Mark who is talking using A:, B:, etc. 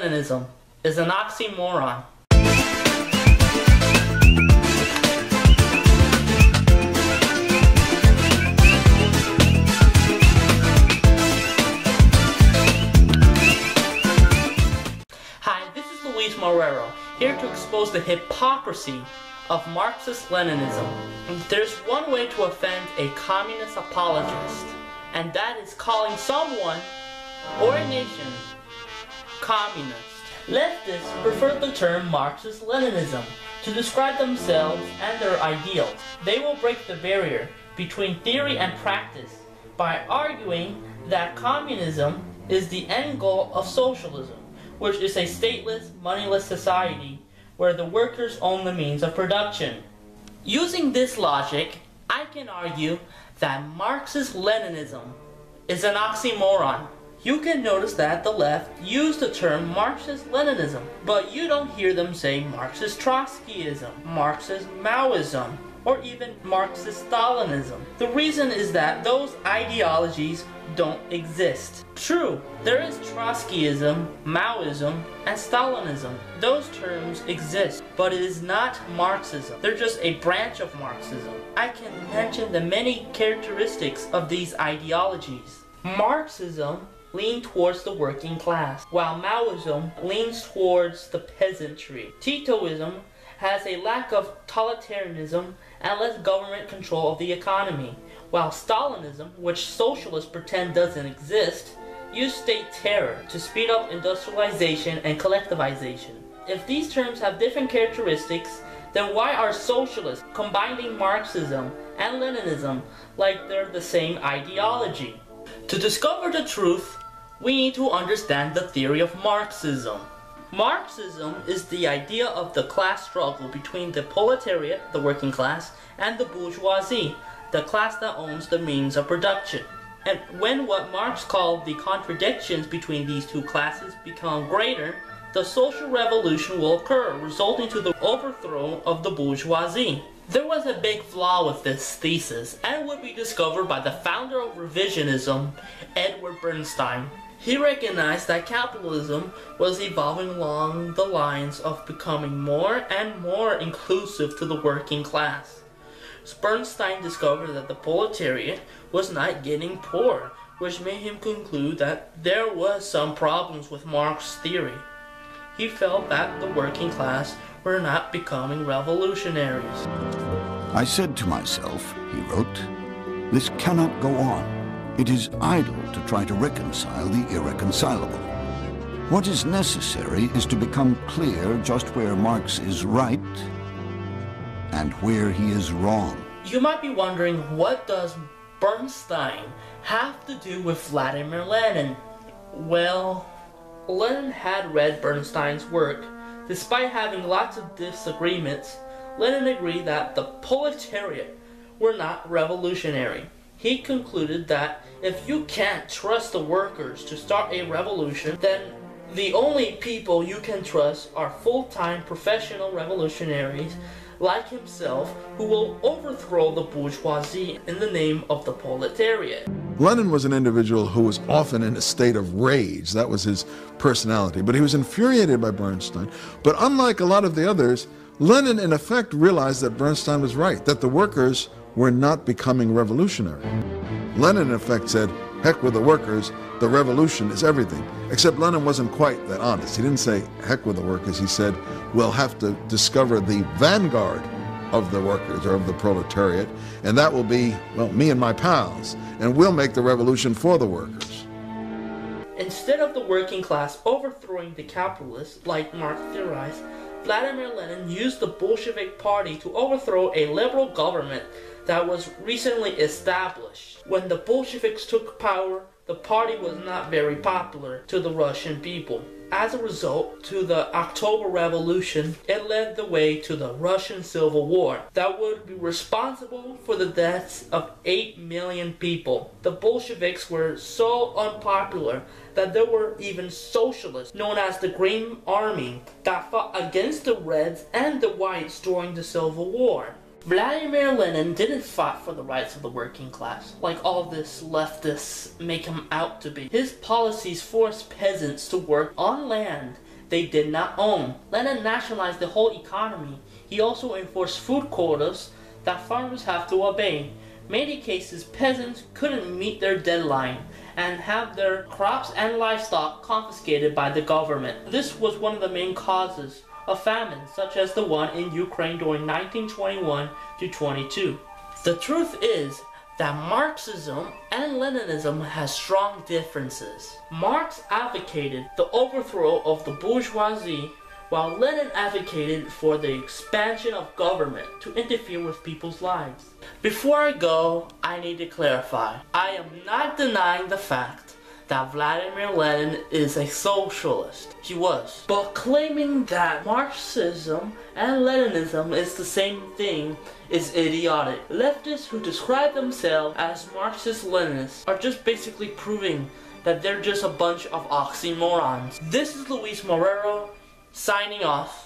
A: Marxism-Leninism is an oxymoron. Hi, this is Marrero, here to expose the hypocrisy of Marxist-Leninism. There's one way to offend a communist apologist, and that is calling someone or a nation communist. Leftists prefer the term Marxist-Leninism to describe themselves and their ideals. They will break the barrier between theory and practice by arguing that communism is the end goal of socialism, which is a stateless, moneyless society where the workers own the means of production. Using this logic, I can argue that Marxist-Leninism is an oxymoron. You can notice that the left use the term Marxist-Leninism, but you don't hear them say Marxist-Trotskyism, Marxist-Maoism, or even Marxist-Stalinism. The reason is that those ideologies don't exist. True, there is Trotskyism, Maoism, and Stalinism. Those terms exist, but it is not Marxism. They're just a branch of Marxism. I can mention the many characteristics of these ideologies. Marxism leans towards the working class, while Maoism leans towards the peasantry. Titoism has a lack of totalitarianism and less government control of the economy, while Stalinism, which socialists pretend doesn't exist, used state terror to speed up industrialization and collectivization. If these terms have different characteristics, then why are socialists combining Marxism and Leninism like they're the same ideology? To discover the truth, we need to understand the theory of Marxism. Marxism is the idea of the class struggle between the proletariat, the working class, and the bourgeoisie, the class that owns the means of production. And when what Marx called the contradictions between these two classes become greater, the social revolution will occur, resulting to the overthrow of the bourgeoisie. There was a big flaw with this thesis, and would be discovered by the founder of revisionism, Edward Bernstein. He recognized that capitalism was evolving along the lines of becoming more and more inclusive to the working class. Bernstein discovered that the proletariat was not getting poor, which made him conclude that there was some problems with Marx's theory. He felt that the working class were not becoming revolutionaries.
B: I said to myself, he wrote, this cannot go on. It is idle to try to reconcile the irreconcilable. What is necessary is to become clear just where Marx is right and where he is wrong.
A: You might be wondering, what does Bernstein have to do with Vladimir Lenin? Well, Lenin had read Bernstein's work. Despite having lots of disagreements, Lenin agreed that the proletariat were not revolutionary. He concluded that if you can't trust the workers to start a revolution, then the only people you can trust are full-time professional revolutionaries like himself who will overthrow the bourgeoisie in the name of the proletariat.
C: Lenin was an individual who was often in a state of rage. That was his personality. But he was infuriated by Bernstein. But unlike a lot of the others, Lenin in effect realized that Bernstein was right, that the workers were not becoming revolutionary. Lenin in effect said, heck with the workers, the revolution is everything. Except Lenin wasn't quite that honest. He didn't say, heck with the workers. He said, we'll have to discover the vanguard of the workers, or of the proletariat, and that will be, well, me and my pals, and we'll make the revolution for the workers.
A: Instead of the working class overthrowing the capitalists, like Marx theorized, Vladimir Lenin used the Bolshevik Party to overthrow a liberal government that was recently established. When the Bolsheviks took power, the party was not very popular to the Russian people. As a result, to the October Revolution, it led the way to the Russian Civil War that would be responsible for the deaths of 8 million people. The Bolsheviks were so unpopular that there were even socialists, known as the Green Army, that fought against the Reds and the Whites during the Civil War. Vladimir Lenin didn't fight for the rights of the working class, like all this leftists make him out to be. His policies forced peasants to work on land they did not own. Lenin nationalized the whole economy. He also enforced food quotas that farmers have to obey. Many cases, peasants couldn't meet their deadline and have their crops and livestock confiscated by the government. This was one of the main causes of famine, such as the one in Ukraine during 1921 to 22. The truth is that Marxism and Leninism has strong differences. Marx advocated the overthrow of the bourgeoisie, while Lenin advocated for the expansion of government to interfere with people's lives. Before I go, I need to clarify. I am not denying the fact that Vladimir Lenin is a socialist. He was. But claiming that Marxism and Leninism is the same thing is idiotic. Leftists who describe themselves as Marxist-Leninists are just basically proving that they're just a bunch of oxymorons. This is Luis Marrero, signing off.